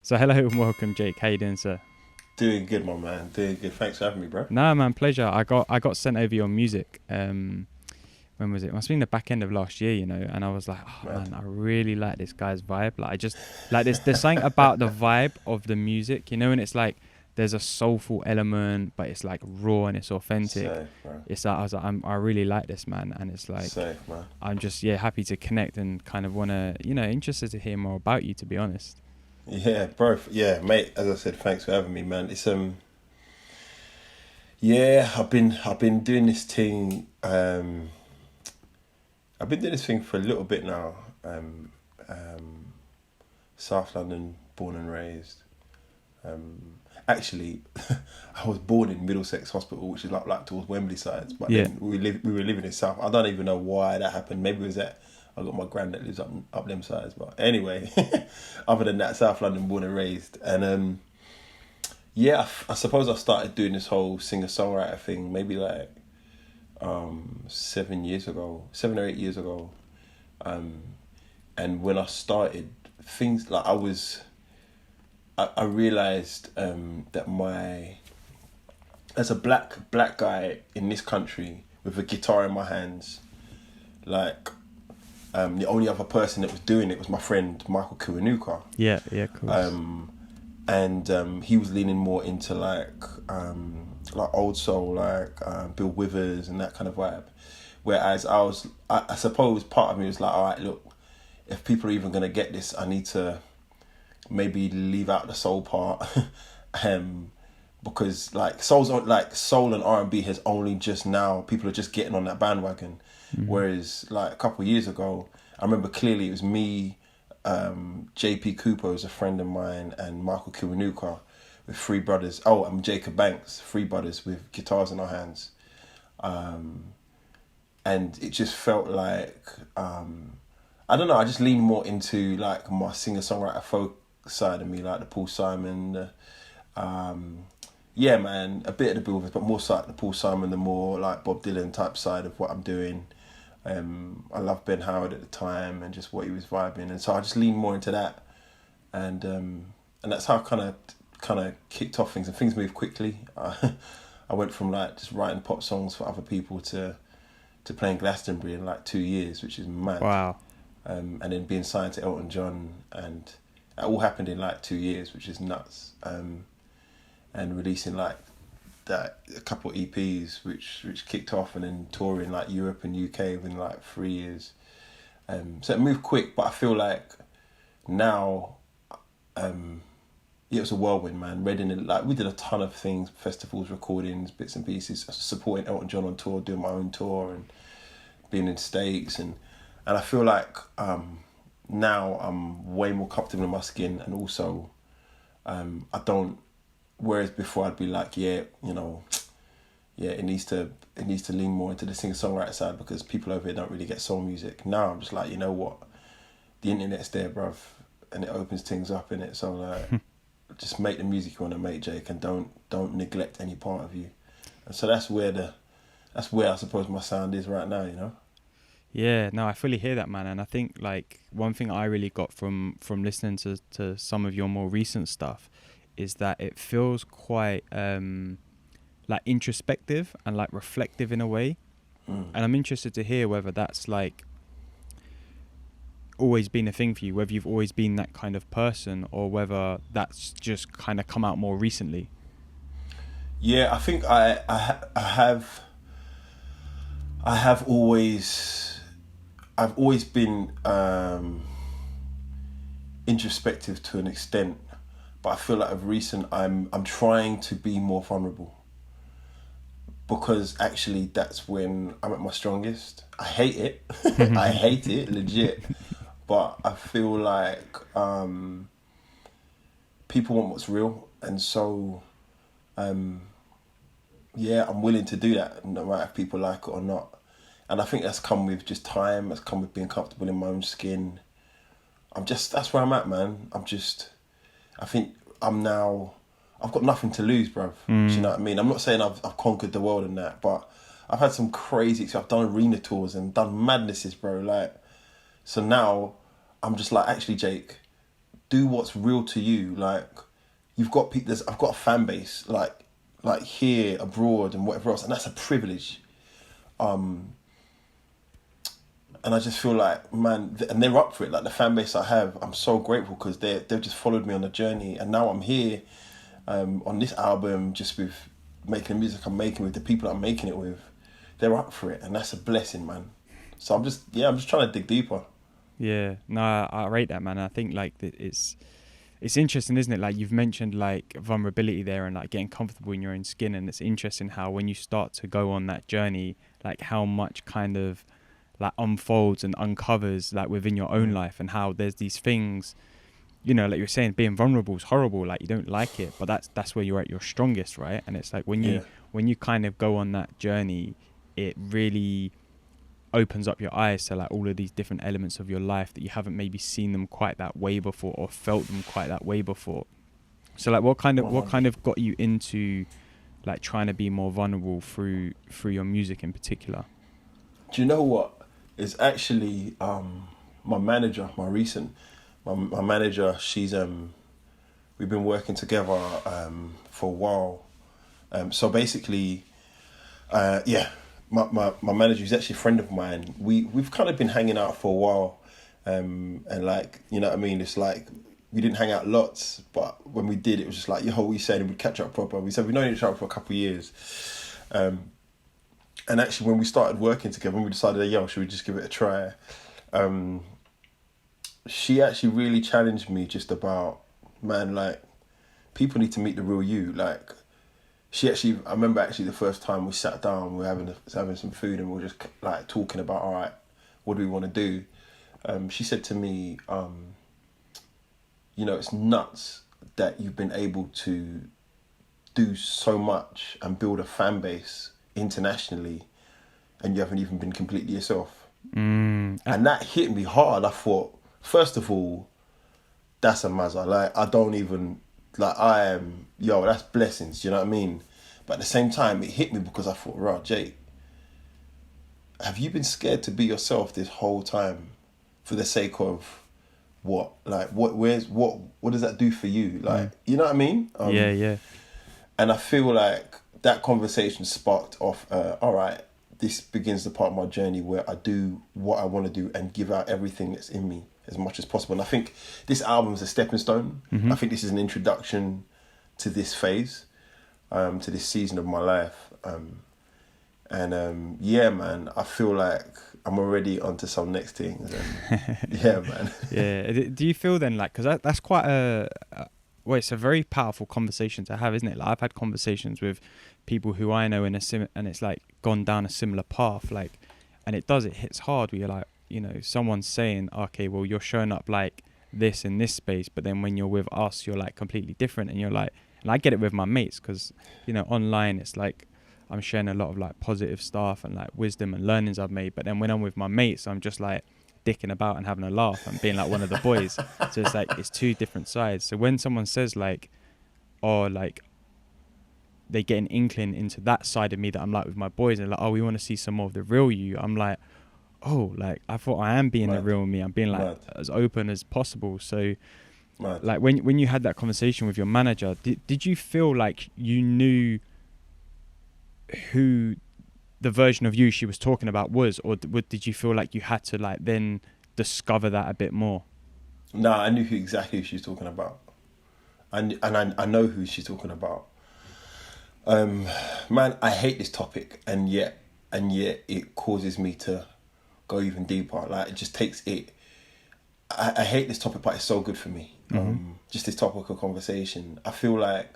So hello and welcome, Jake. How you doing, sir? Doing good, my man. Doing good. Thanks for having me, bro. No, man, pleasure. I got sent over your music. When was it? It must have been the back end of last year, and I was like, oh Mad. man, I really like this guy's vibe. Like I just like this. There's something about the vibe of the music, and it's like there's a soulful element, but it's like raw and it's authentic. Safe, bro. It's like I was like, I really like this man, and it's like Safe, man. I'm just happy to connect and kind of wanna interested to hear more about you, to be honest. Yeah, bro. Yeah, mate. As I said, thanks for having me, man. Yeah, I've been doing this thing. I've been doing this thing for a little bit now. Um, South London, born and raised. Actually, I was born in Middlesex Hospital, which is like towards Wembley sides. But Yeah, then we were living in South. I don't even know why that happened. Maybe it was that I got my grand that lives up them sides. But anyway, other than that, South London, born and raised, and yeah, I suppose I started doing this whole singer songwriter thing maybe like 7 years ago, 7 or 8 years ago, um, and when I started, things like I realized that my as a black guy in this country with a guitar in my hands, like the only other person that was doing it was my friend Michael Kiwanuka, yeah, yeah, of course. and he was leaning more into like old soul, like Bill Withers and that kind of vibe. Whereas I suppose part of me was like, all right, look, if people are even gonna get this, I need to maybe leave out the soul part, um, because like soul and R&B has only just now people are just getting on that bandwagon, Mm-hmm. whereas like a couple of years ago, I remember clearly it was me, JP Cooper was a friend of mine, and Michael Kiwanuka with three brothers. Oh, and Jacob Banks, three brothers with guitars in our hands, and it just felt like I don't know. I just leaned more into like my singer songwriter folk side of me, like the Paul Simon. Yeah, man, a bit of the Billboard, but more so like the Paul Simon, the more like Bob Dylan type side of what I'm doing. I loved Ben Howard at the time and just what he was vibing, and so I just leaned more into that, and that's how I kind of kicked off things, and things moved quickly. I went from like just writing pop songs for other people to playing Glastonbury in like 2 years, which is mad, Wow. and then being signed to Elton John, and that all happened in like 2 years, which is nuts. And releasing like that a couple of EPs, which kicked off, and then touring like Europe and UK within like 3 years. So it moved quick, but I feel like now, yeah, it was a whirlwind, man. Reading, like we did a ton of things, festivals, recordings, bits and pieces, supporting Elton John on tour, doing my own tour, and being in States, and I feel like now I'm way more comfortable in my skin, and also I don't. Whereas before I'd be like, yeah, yeah, it needs to lean more into the singer songwriter side because people over here don't really get soul music. Now I'm just like, you know what, the internet's there, bruv, and it opens things up in it. So like, just make the music you want to make, Jake, and don't neglect any part of you. And so that's where I suppose my sound is right now. Yeah, no, I fully hear that, man. And I think like one thing I really got from listening to some of your more recent stuff is that it feels quite like introspective and like reflective in a way. Mm. And I'm interested to hear whether that's like always been a thing for you, whether you've always been that kind of person or whether that's just kind of come out more recently. Yeah, I think I have always I've always been introspective to an extent, but I feel like of recent I'm trying to be more vulnerable because actually that's when I'm at my strongest. I hate it. I hate it legit, but I feel like people want what's real, and so yeah, I'm willing to do that no matter if people like it or not. And I think that's come with just time. That's come with being comfortable in my own skin. That's where I'm at, man. I think I'm now, I've got nothing to lose, bruv. Do you Mm. know what I mean? I'm not saying I've conquered the world and that, but I've had some crazy, I've done arena tours and done madnesses, bro. Like, so now I'm just like, actually, Jake, do what's real to you. Like, you've got people. I've got a fan base like here, abroad, and whatever else, and that's a privilege. And I just feel like, man, and they're up for it. Like, the fan base I have, I'm so grateful because they've just followed me on the journey, and now I'm here on this album, just with making the music I'm making with the people I'm making it with. They're up for it, and that's a blessing, man. So I'm just trying to dig deeper. Yeah, no, I rate that, man. I think like it's interesting, isn't it? Like, you've mentioned like vulnerability there and like getting comfortable in your own skin, and it's interesting how when you start to go on that journey, like how much kind of like unfolds and uncovers like within your own life, and how there's these things, you know, like you're saying, being vulnerable is horrible, like you don't like it, but that's where you're at your strongest, right? And it's like when you kind of go on that journey, it really opens up your eyes to like all of these different elements of your life that you haven't maybe seen them quite that way before, or felt them quite that way before. So like what kind of got you into like trying to be more vulnerable through your music in particular? Do you know what? It's actually my manager, my manager. She's we've been working together for a while. So basically, my manager is actually a friend of mine. We've kind of been hanging out for a while, and like, you know what I mean. It's like we didn't hang out lots, but when we did, it was just like, yo, what are you saying? We'd catch up proper. We said we've known each other for a couple of years. And actually, when we started working together, when we decided, yo, should we just give it a try? She actually really challenged me just about, man, like, people need to meet the real you. Like, I remember actually the first time we sat down, we were having some food, and we were just like talking about, all right, what do we want to do? She said to me, you know, it's nuts that you've been able to do so much and build a fan base internationally, and you haven't even been completely yourself. And that hit me hard. I thought, first of all, that's a mazza. Like, I don't even, like, that's blessings, do you know what I mean? But at the same time, it hit me because I thought, right, Jake, have you been scared to be yourself this whole time for the sake of what? Like, what does that do for you? Like, you know what I mean? Yeah. And I feel like that conversation sparked off, all right, this begins the part of my journey where I do what I want to do and give out everything that's in me as much as possible. And I think this album is a stepping stone. I think this is an introduction to this phase, to this season of my life. Yeah, man, I feel like I'm already onto some next things. And yeah, man. Yeah. Do you feel then, like, because that's quite well, it's a very powerful conversation to have, isn't it? Like, I've had conversations with people who I know and it's like gone down a similar path, like, and it hits hard where you're like, you know, someone's saying, okay, well, you're showing up like this in this space, but then when you're with us, you're like completely different. And you're like, and I get it with my mates, because, you know, online it's like I'm sharing a lot of like positive stuff and like wisdom and learnings I've made, but then when I'm with my mates, I'm just like dicking about and having a laugh and being like one of the boys. So it's like, it's two different sides. So when someone says like, oh, like, they get an inkling into that side of me that I'm like with my boys, and like, oh, we want to see some more of the real you, I'm like, oh, like, I thought I am being the real me. I'm being like as open as possible. So like when you had that conversation with your manager, did you feel like you knew who the version of you she was talking about was, or did you feel like you had to like then discover that a bit more? No, I knew exactly who she's talking about. I know who she's talking about. Man, I hate this topic, and yet it causes me to go even deeper. Like, it just takes it. I hate this topic, but it's so good for me. Just this topic of conversation. I feel like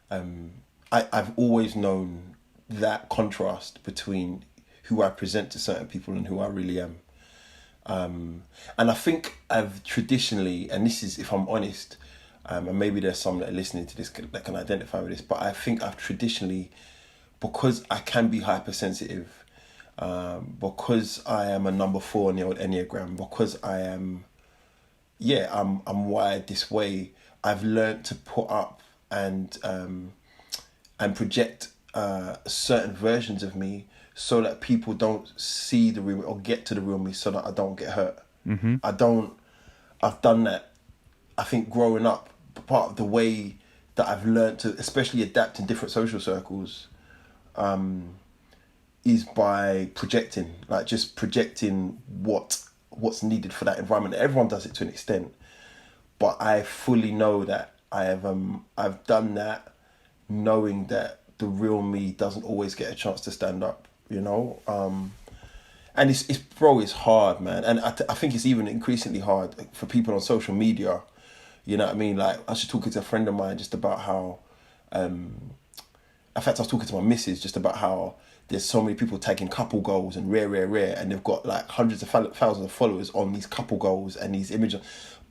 I've always known that contrast between who I present to certain people and who I really am. And I think I've traditionally, and this is, if I'm honest, and maybe there's some that are listening to this that can identify with this, but I think I've traditionally, because I can be hypersensitive, because I am a number 4 in the old Enneagram, because I am, I'm wired this way, I've learned to put up and project certain versions of me so that people don't see the real or get to the real me, so that I don't get hurt. I've done that I think growing up, part of the way that I've learned to especially adapt in different social circles is by projecting, like just projecting what's needed for that environment. Everyone does it to an extent, but I fully know that I've done that knowing that the real me doesn't always get a chance to stand up, you know. And it's bro, it's hard, man, and I think it's even increasingly hard for people on social media. You know what I mean? Like, I was talking to a friend of mine just about how, in fact, I was talking to my missus just about how there's so many people tagging couple goals and rare, and they've got like hundreds of thousands of followers on these couple goals and these images,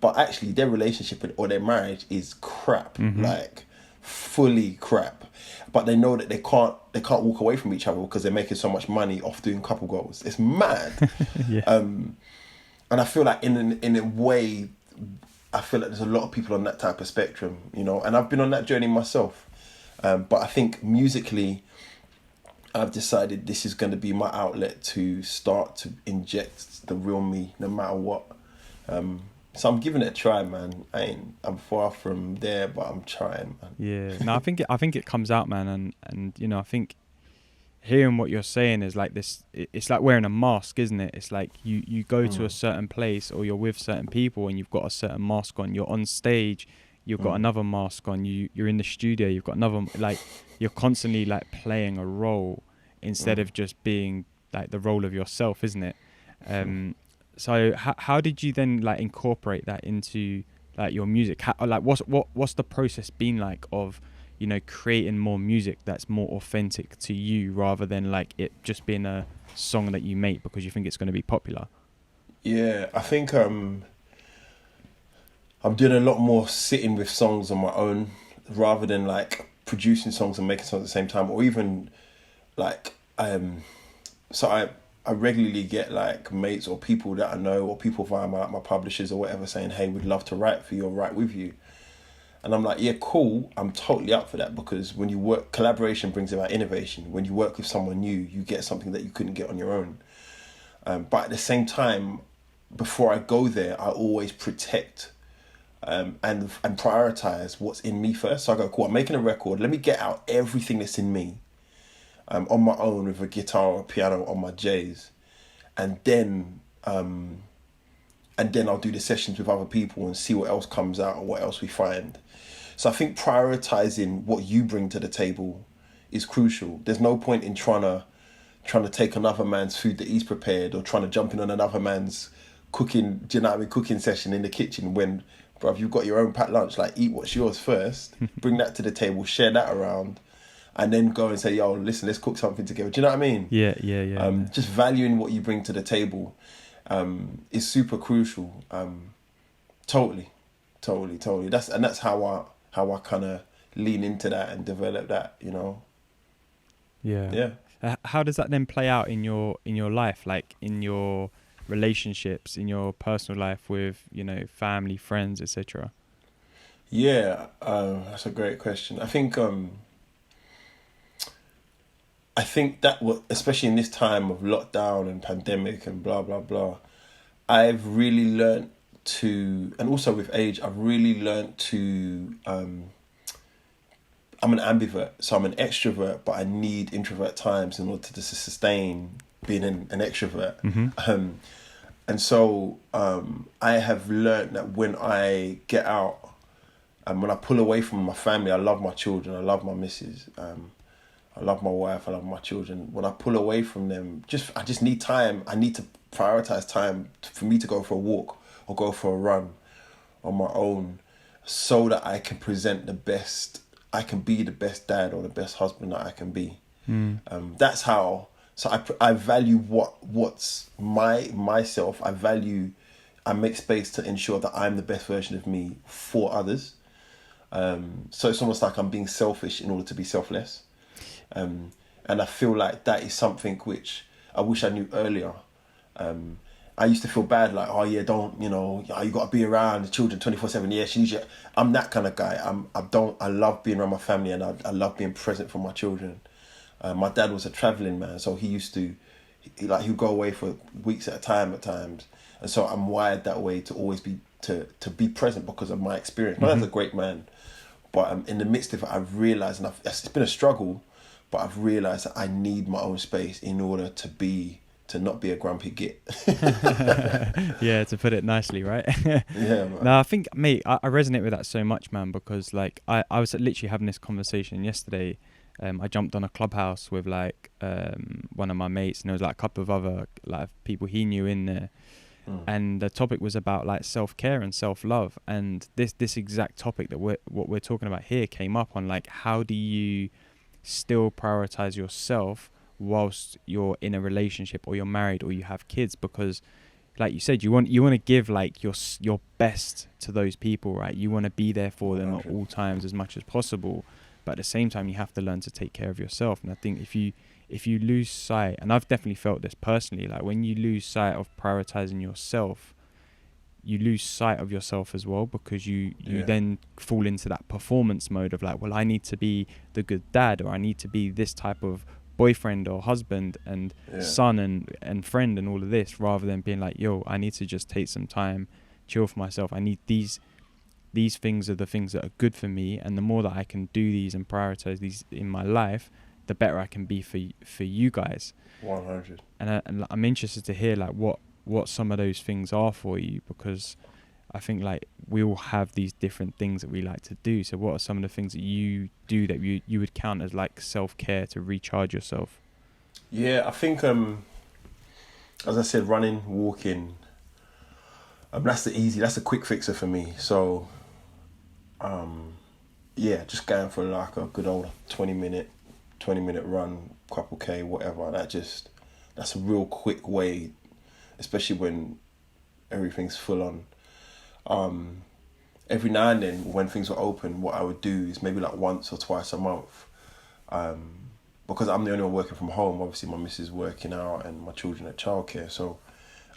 but actually their relationship or their marriage is crap, like fully crap. But they know that they can't walk away from each other because they're making so much money off doing couple goals. It's mad. Yeah. And I feel like in a way, I feel like there's a lot of people on that type of spectrum, you know, and I've been on that journey myself. But I think musically, I've decided this is going to be my outlet to start to inject the real me, no matter what. So I'm giving it a try, man. I'm far from there, but I'm trying, man. Yeah. No, I think it comes out, man, and you know, I think hearing what you're saying is like this. It's like wearing a mask, isn't it? It's like you go to a certain place or you're with certain people and you've got a certain mask on. You're on stage, you've got another mask on. You're in the studio, you've got another. Like, you're constantly like playing a role instead of just being like the role of yourself, isn't it? So how did you then like incorporate that into like your music? Like what's the process been like of, you know, creating more music that's more authentic to you rather than like it just being a song that you make because you think it's going to be popular? Yeah, I think I'm doing a lot more sitting with songs on my own rather than like producing songs and making songs at the same time, or even like so I regularly get like mates or people that I know or people via my publishers or whatever saying, hey, we'd love to write for you or write with you. And I'm like, yeah, cool. I'm totally up for that, because when you work, collaboration brings about innovation. When you work with someone new, you get something that you couldn't get on your own. But at the same time, before I go there, I always protect and prioritize what's in me first. So I go, cool, I'm making a record. Let me get out everything that's in me on my own with a guitar or a piano on my J's. And then I'll do the sessions with other people and see what else comes out or what else we find. So I think prioritizing what you bring to the table is crucial. There's no point in trying to take another man's food that he's prepared or trying to jump in on another man's cooking, do you know what I mean, cooking session in the kitchen when, bruv, you've got your own packed lunch. Like, eat what's yours first, bring that to the table, share that around, and then go and say, yo, listen, let's cook something together. Do you know what I mean? Yeah. Just valuing what you bring to the table is super crucial. Totally. That's how I kind of lean into that and develop that, you know. Yeah. How does that then play out in your life, like in your relationships, in your personal life with, you know, family, friends, etc.? Yeah, that's a great question. I think that especially in this time of lockdown and pandemic and blah blah blah, I've really learnt to, and also with age, I've really learnt to. I'm an ambivert, so I'm an extrovert, but I need introvert times in order to sustain being an extrovert. And so I have learnt that when I get out and when I pull away from my family, I love my children, I love my missus. I love my wife, I love my children. When I pull away from them, I just need time. I need to prioritize time for me to go for a walk or go for a run on my own so that I can present the best, I can be the best dad or the best husband that I can be. That's how, so I value what's myself. I make space to ensure that I'm the best version of me for others. So it's almost like I'm being selfish in order to be selfless. And I feel like that is something which I wish I knew earlier. I used to feel bad, like, oh yeah, don't, you know, you got to be around the children 24/7. Yeah, I'm that kind of guy. I love being around my family, and I love being present for my children. My dad was a traveling man, so he would go away for weeks at a time at times. And so I'm wired that way to always be to be present because of my experience. My dad's a great man, but in the midst of it, I've realised, and it's been a struggle, but I've realised that I need my own space in order to not be a grumpy git. Yeah, to put it nicely, right? Yeah, man. No, I think, mate, I resonate with that so much, man, because like I was literally having this conversation yesterday. I jumped on a Clubhouse with like one of my mates, and there was like a couple of other like people he knew in there. And the topic was about like self-care and self-love, and this exact topic that what we're talking about here came up on, like, how do you still prioritize yourself whilst you're in a relationship or you're married or you have kids? Because like you said, you want to give like your best to those people, right? You want to be there for them at all times as much as possible, but at the same time you have to learn to take care of yourself. And I think if you lose sight, and I've definitely felt this personally, like when you lose sight of prioritizing yourself, you lose sight of yourself as well, because you then fall into that performance mode of like, well, I need to be the good dad, or I need to be this type of boyfriend or husband and son and friend and all of this, rather than being like, yo, I need to just take some time, chill for myself. I need these things are the things that are good for me, and the more that I can do these and prioritize these in my life, the better I can be for you guys. 100. And I'm interested to hear like what some of those things are for you, because I think like we all have these different things that we like to do. So what are some of the things that you do that you would count as like self-care to recharge yourself? Yeah, I think as I said, running, walking, that's the quick fixer for me. So just going for like a good old 20 minute run, couple K, whatever. That's a real quick way, especially when everything's full on. Every now and then when things were open, what I would do is maybe like once or twice a month, because I'm the only one working from home. Obviously my missus working out and my children at childcare, so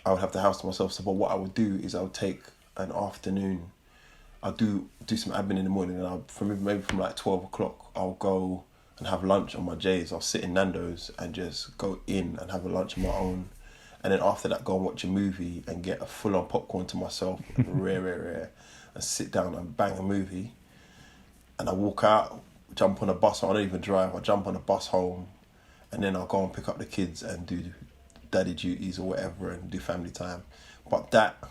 I would have the house to myself. So, but what I would do is I would take an afternoon. I'll do some admin in the morning, and maybe from like 12 o'clock, I'll go and have lunch on my J's. I'll sit in Nando's and just go in and have a lunch of my own. And then after that, go and watch a movie and get a full-on popcorn to myself, rare, and sit down and bang a movie. And I walk out, jump on a bus. I don't even drive. I jump on a bus home, and then I'll go and pick up the kids and do daddy duties or whatever and do family time. But that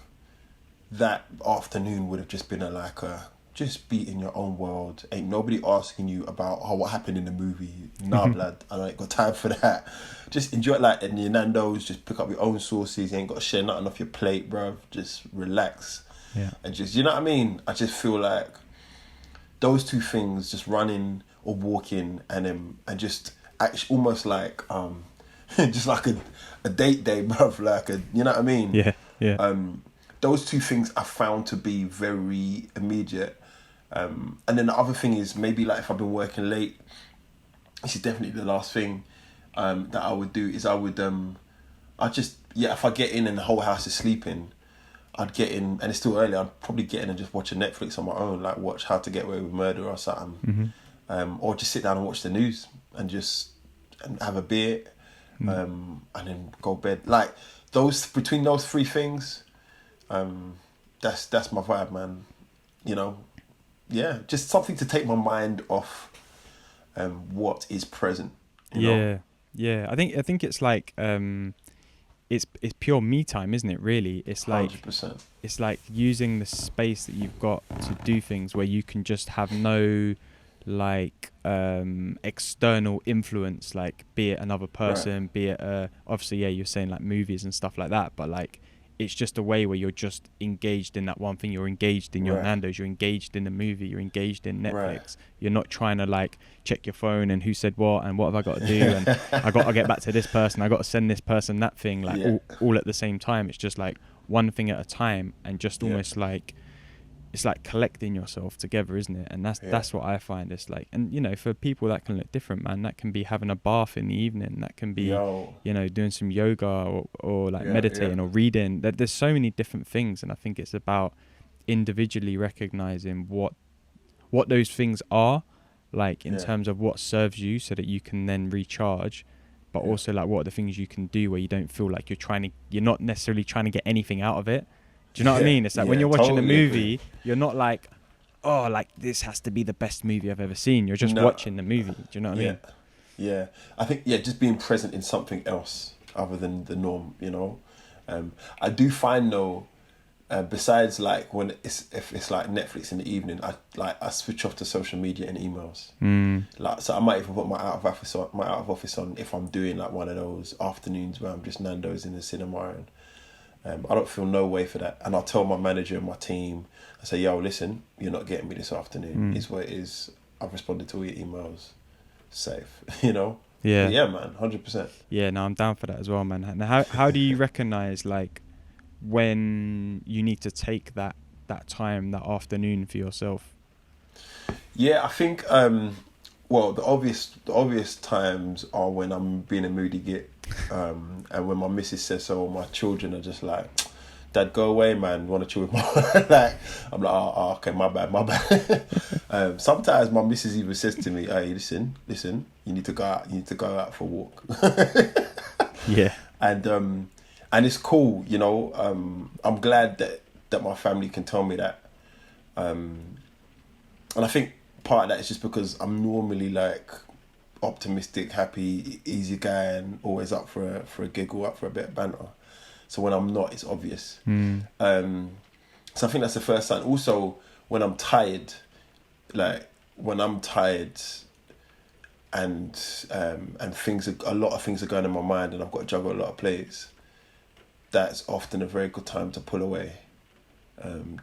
afternoon would have just been just be in your own world. Ain't nobody asking you about what happened in the movie. Nah, blood, I ain't got time for that. Just enjoy it, like in your Nando's, just pick up your own sauces. You ain't got to share nothing off your plate, bruv. Just relax. Yeah. And just, you know what I mean? I just feel like those two things, just running or walking, and just actually almost like just like a date day, bruv. Like you know what I mean? Yeah. Those two things I found to be very immediate. And then the other thing is maybe like if I've been working late, this is definitely the last thing that I would do is if I get in and the whole house is sleeping, I'd get in, and it's still early, I'd probably get in and just watch a Netflix on my own, like watch How to Get Away with Murder or something. Or just sit down and watch the news and have a beer and then go to bed. Like between those three things, that's my vibe, man. You know, just something to take my mind off what is present. You know? Yeah. I think it's like it's pure me time, isn't it? Really, it's like 100%. It's like using the space that you've got to do things where you can just have no like external influence, like be it another person, be it obviously you're saying like movies and stuff like that, but like it's just a way where you're just engaged in that one thing. You're engaged in your Nando's, you're engaged in the movie, you're engaged in Netflix. You're not trying to like check your phone and who said what and what have I got to do and I got to get back to this person, I got to send this person that thing, like all at the same time. It's just like one thing at a time, and just almost like it's like collecting yourself together, isn't it? And that's what I find. It's like, and you know, for people that can look different, man, that can be having a bath in the evening, that can be you know, doing some yoga or like meditating or reading. There's so many different things, and I think it's about individually recognizing what those things are, like in terms of what serves you, so that you can then recharge, but also like what are the things you can do where you don't feel like you're not necessarily trying to get anything out of it. Do you know what I mean? It's like when you're watching a totally movie, agree. you're not like, oh, like this has to be the best movie I've ever seen. You're just No, watching the movie. Do you know what I yeah, mean? yeah. I think just being present in something else other than the norm. You know, I do find though. Besides, like when if it's like Netflix in the evening, I switch off to social media and emails. Like, so I might even put my out of office on if I'm doing like one of those afternoons where I'm just Nando's in the cinema, and I don't feel no way for that. And I'll tell my manager and my team, I say, yo, listen, you're not getting me this afternoon. It's what it is. I've responded to all your emails. Safe, you know. Yeah. But yeah, man, 100%. Yeah, no, I'm down for that as well, man. And how do you recognize like when you need to take that time, that afternoon for yourself? Yeah, I think well, the obvious times are when I'm being a moody git, and when my missus says so, my children are just like, Dad, go away, man. Want to chill with my like? I'm like, oh, okay, my bad. Sometimes my missus even says to me, "Hey, listen, you need to go out. You need to go out for a walk." Yeah. And it's cool, you know. I'm glad that my family can tell me that, and I think part of that is just because I'm normally like optimistic, happy, easy guy, and always up for a giggle, up for a bit of banter. So when I'm not, it's obvious. So I think that's the first sign. Also, when I'm tired, and a lot of things are going in my mind, and I've got to juggle a lot of plays, that's often a very good time to pull away,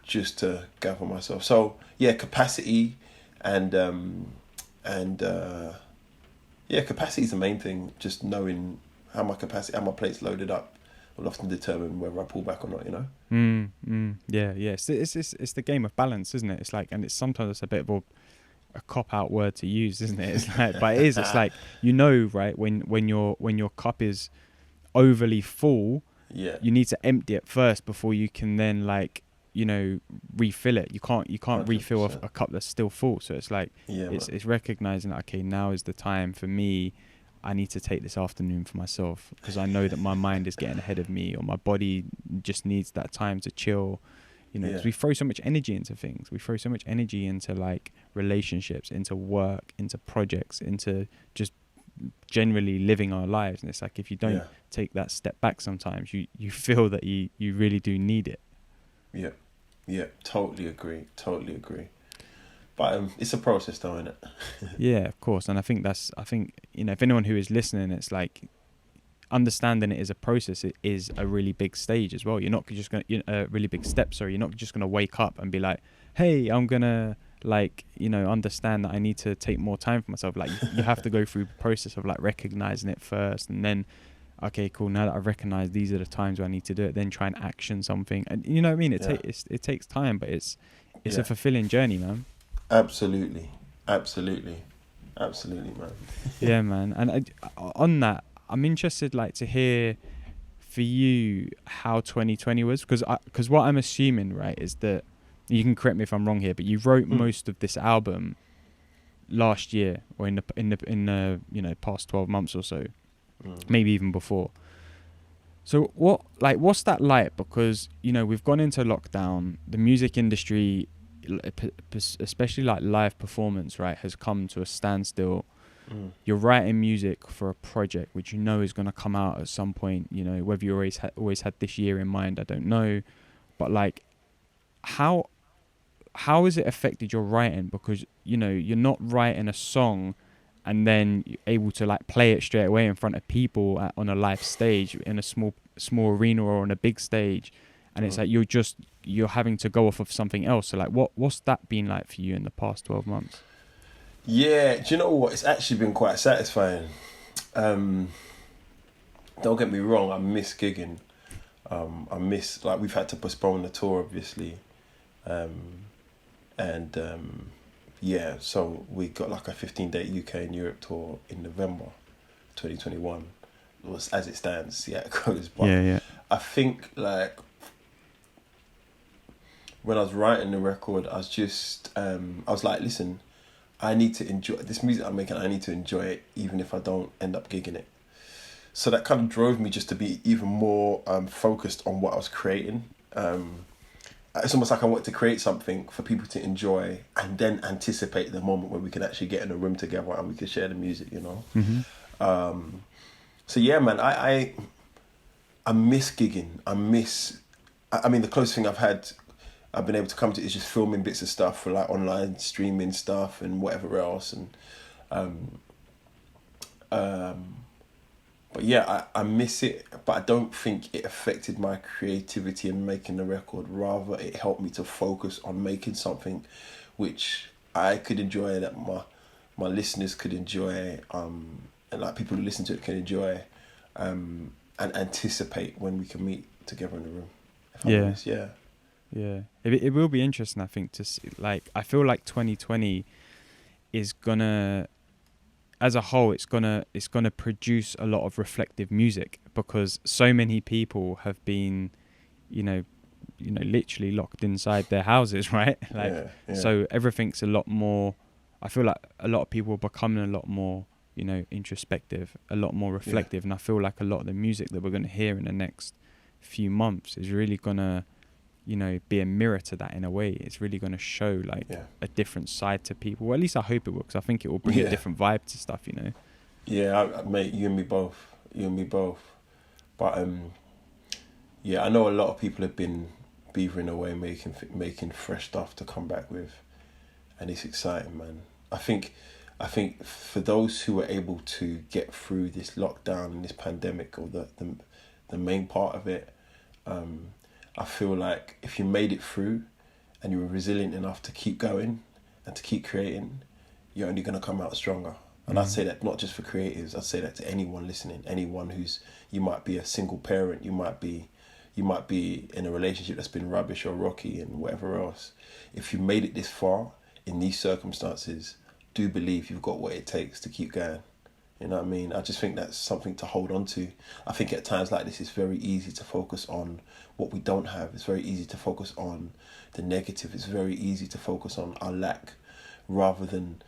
just to gather myself. So yeah, capacity and capacity is the main thing. Just knowing how my plate's loaded up will often determine whether I pull back or not, you know. Yeah. It's the game of balance, isn't it? It's like, and it's sometimes it's a bit of a cop out word to use, isn't it? It's like, but it is. It's like, you know, right, when your cup is overly full, Yeah, you need to empty it first before you can then, like, you know, refill it. You can't 100%. refill a cup that's still full. So it's like, yeah, it's recognizing that, okay, now is the time for me. I need to take this afternoon for myself because I know that my mind is getting ahead of me, or my body just needs that time to chill. You know, because we throw so much energy into things. We throw so much energy into like relationships, into work, into projects, into just generally living our lives. And it's like, if you don't take that step back, sometimes you feel that you really do need it. Yeah, totally agree. But it's a process though, isn't it? Yeah, of course. And I think you know, if anyone who is listening, it's like, understanding it as a process, it is a really big stage as well. You're not just going to, a really big step, sorry. You're not just going to wake up and be like, hey, I'm going to, like, you know, understand that I need to take more time for myself. Like, you have to go through the process of like recognizing it first, and then, okay, cool, now that I've recognized these are the times where I need to do it, then try and action something. And you know what I mean? It takes time, but it's a fulfilling journey, man. Absolutely, man. Yeah, man. And on that, I'm interested, like, to hear for you how 2020 was, because what I'm assuming, right, is that, you can correct me if I'm wrong here, but you wrote most of this album last year, or in the you know, past 12 months or so, maybe even before. So what's that like? Because, you know, we've gone into lockdown. The music industry, especially like live performance, right, has come to a standstill. You're writing music for a project which you know is going to come out at some point, you know, whether you always had this year in mind, I don't know. But like, how has it affected your writing? Because, you know, you're not writing a song and then you're able to like play it straight away in front of people on a live stage, in a small arena, or on a big stage. And it's like you're having to go off of something else. So like, what's that been like for you in the past 12 months? Yeah, do you know what? It's actually been quite satisfying. Don't get me wrong, I miss gigging. I miss, like, we've had to postpone the tour, obviously. So we got like a 15-day UK and Europe tour in November 2021. As it stands, it goes. But I think, like, when I was writing the record, I was just, I was like, listen, I need to enjoy this music I'm making. I need to enjoy it, even if I don't end up gigging it. So that kind of drove me just to be even more focused on what I was creating. it's almost like I want to create something for people to enjoy and then anticipate the moment when we can actually get in a room together and we can share the music, you know. So yeah, man, I miss gigging. I mean, the closest thing I've been able to come to is just filming bits of stuff for like online streaming stuff and whatever else. And but yeah, I miss it, but I don't think it affected my creativity in making the record. Rather, it helped me to focus on making something which I could enjoy, that my listeners could enjoy, and like people who listen to it can enjoy, and anticipate when we can meet together in the room. If I'm honest. Yeah. It will be interesting, I think, to see. Like, I feel like 2020 is gonna, as a whole, it's gonna produce a lot of reflective music, because so many people have been, literally locked inside their houses, right? Like, so everything's a lot more. I feel like a lot of people are becoming a lot more, introspective, a lot more reflective, and I feel like a lot of the music that we're gonna hear in the next few months is really gonna, be a mirror to that in a way. It's really going to show like a different side to people. Well, at least I hope it will, because I think it will bring a different vibe to stuff, Yeah, mate, you and me both. But I know a lot of people have been beavering away, making fresh stuff to come back with, and it's exciting, man. I think for those who were able to get through this lockdown and this pandemic, or the main part of it, I feel like if you made it through and you were resilient enough to keep going and to keep creating, you're only going to come out stronger. And I'd say that not just for creatives, I'd say that to anyone listening, anyone you might be a single parent, you might be in a relationship that's been rubbish or rocky and whatever else. If you made it this far in these circumstances, do believe you've got what it takes to keep going. You know what I mean? I just think that's something to hold on to. I think at times like this, it's very easy to focus on what we don't have. It's very easy to focus on the negative. It's very easy to focus on our lack, rather than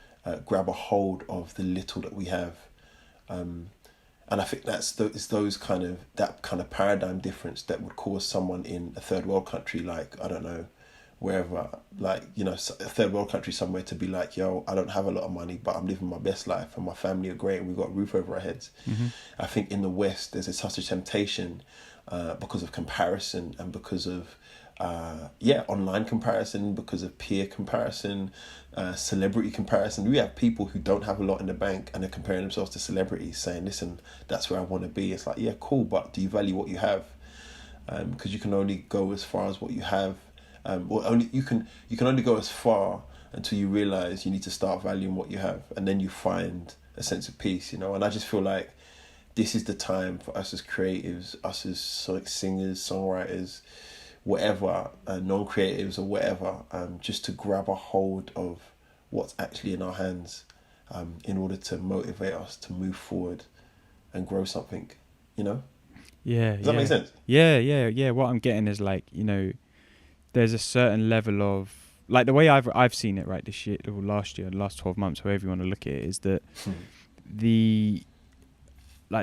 grab a hold of the little that we have. And I think it's that kind of paradigm difference that would cause someone in a third world country, like, I don't know, wherever, like, a third world country somewhere, to be like, yo, I don't have a lot of money, but I'm living my best life and my family are great and we've got a roof over our heads. I think in the West there's such a temptation because of comparison, and because of online comparison, because of peer comparison, celebrity comparison. We have people who don't have a lot in the bank and they're comparing themselves to celebrities, saying, listen, that's where I want to be. It's like, yeah, cool, but do you value what you have? Because you can only go as far as what you have. You can only go as far until you realize you need to start valuing what you have, and then you find a sense of peace, And I just feel like this is the time for us as creatives, us as singers, songwriters, whatever, non-creatives or whatever, just to grab a hold of what's actually in our hands, in order to motivate us to move forward and grow something, Yeah. Does that make sense? Yeah. What I'm getting is like, there's a certain level of, like, the way I've seen it, right, this year or last year, the last 12 months, however you want to look at it, is that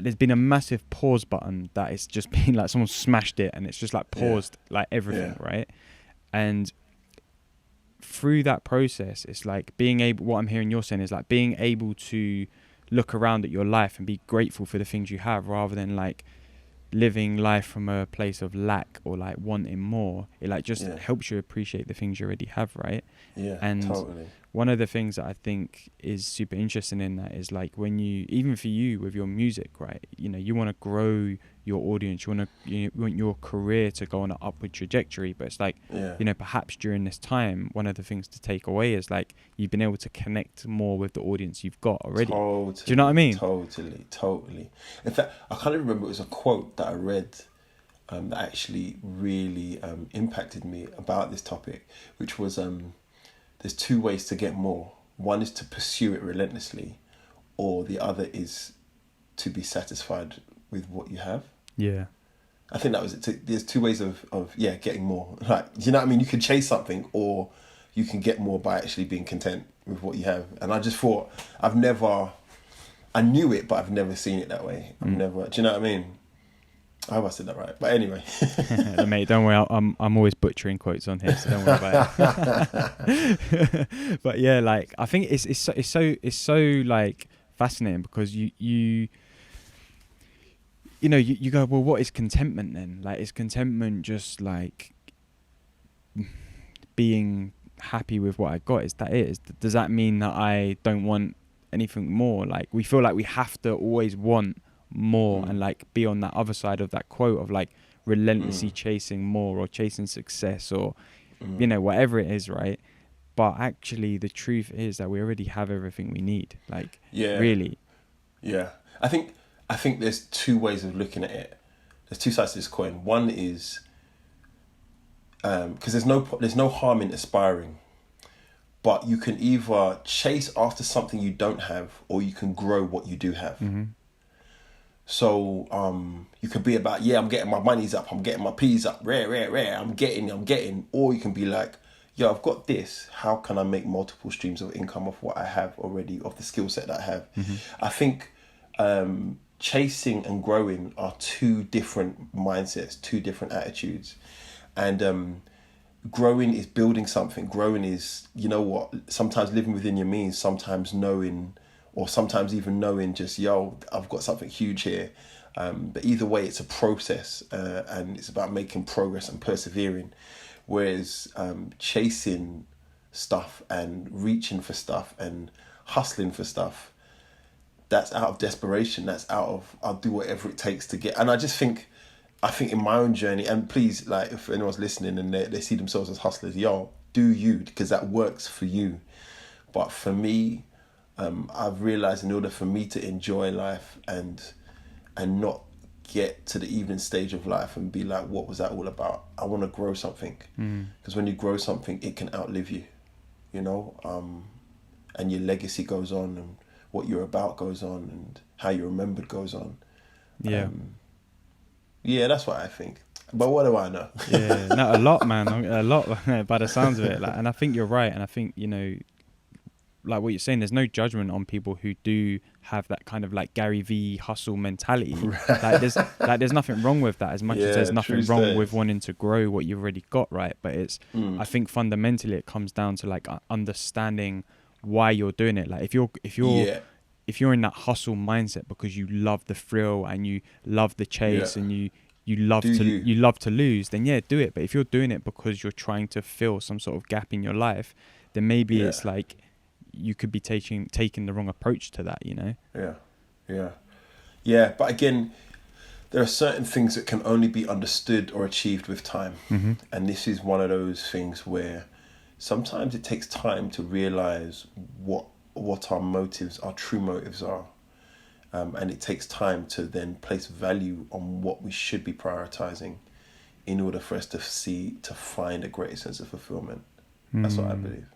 there's been a massive pause button that it's just been like someone smashed it and it's just like paused like everything, right? And through that process, it's like what I'm hearing you're saying is like being able to look around at your life and be grateful for the things you have, rather than like living life from a place of lack or like wanting more. It like just helps you appreciate the things you already have, right? And totally. One of the things that I think is super interesting in that is like, when you, even for you with your music, right, you want to grow your audience, you want your career to go on an upward trajectory, but it's like, perhaps during this time, one of the things to take away is like, you've been able to connect more with the audience you've got already. Totally, do you know what I mean? Totally. In fact, I can't even remember, it was a quote that I read that actually really impacted me about this topic, which was, there's two ways to get more. One is to pursue it relentlessly, or the other is to be satisfied with what you have. Yeah. I think that was it. There's two ways of getting more. Like, you know what I mean? You can chase something, or you can get more by actually being content with what you have. And I just thought, I knew it, but I've never seen it that way. Do you know what I mean? I hope I said that right. But anyway. Mate, don't worry. I'm always butchering quotes on here, so don't worry about it. But yeah, like I think it's so like fascinating because you know you go, well, what is contentment then? Like, is contentment just like being happy with what I got? Is that it? Does that mean that I don't want anything more? Like, we feel like we have to always want more and like be on that other side of that quote of like relentlessly chasing more or chasing success or you know, whatever it is, right? But actually the truth is that we already have everything we need, like really. I think there's two ways of looking at it. There's two sides to this coin. One is because there's no harm in aspiring, but you can either chase after something you don't have or you can grow what you do have. So you could be about, I'm getting my monies up, I'm getting my P's up, rare, I'm getting, or you can be like, I've got this, how can I make multiple streams of income of what I have already, of the skill set that I have? I think chasing and growing are two different mindsets, two different attitudes. And growing is building something. Growing is, you know what, sometimes living within your means, sometimes knowing, or sometimes even knowing just, I've got something huge here. But either way, it's a process and it's about making progress and persevering. Whereas chasing stuff and reaching for stuff and hustling for stuff, that's out of desperation. That's out of, I'll do whatever it takes to get. And I think in my own journey, and please, like, if anyone's listening and they see themselves as hustlers, do you, because that works for you. But for me, I've realized in order for me to enjoy life and not get to the evening stage of life and be like, what was that all about? I want to grow something. Because when you grow something, it can outlive you, you know, and your legacy goes on and what you're about goes on and how you're remembered goes on. That's what I think. But what do I know? A lot, man. A lot by the sounds of it. Like, and I think you're right. And I think, you know, like what you're saying, there's no judgment on people who do have that kind of like Gary V hustle mentality. There's nothing wrong with that, as much as there's nothing wrong with wanting to grow what you've already got, right? But it's I think fundamentally it comes down to like understanding why you're doing it. Like if you're in that hustle mindset because you love the thrill and you love the chase and you love to lose, then do it. But if you're doing it because you're trying to fill some sort of gap in your life, then maybe it's like you could be taking the wrong approach to that, you know? But again, there are certain things that can only be understood or achieved with time. And this is one of those things where sometimes it takes time to realize what our motives, our true motives are. And it takes time to then place value on what we should be prioritizing in order for us to find a greater sense of fulfillment. That's what I believe.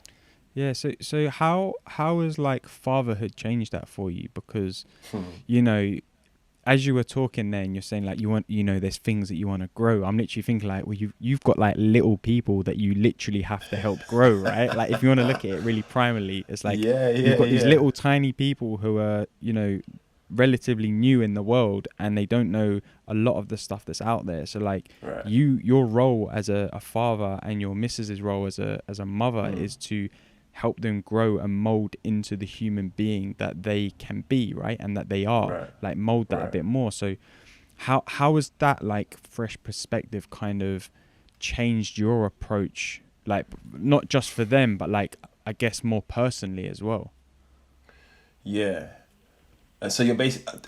Yeah, so how has like fatherhood changed that for you? Because you know, as you were talking then, you're saying like you want, you know, there's things that you want to grow. I'm literally thinking like, well, you've got like little people that you literally have to help grow, right? Like if you want to look at it really primarily, it's like you've got these little tiny people who are, you know, relatively new in the world and they don't know a lot of the stuff that's out there. So like your role as a father and your missus's role as a mother is to help them grow and mold into the human being that they can be, right? And that they are, like mold that a bit more. So how has that like fresh perspective kind of changed your approach, like not just for them, but like I guess more personally as well? And so you're basically,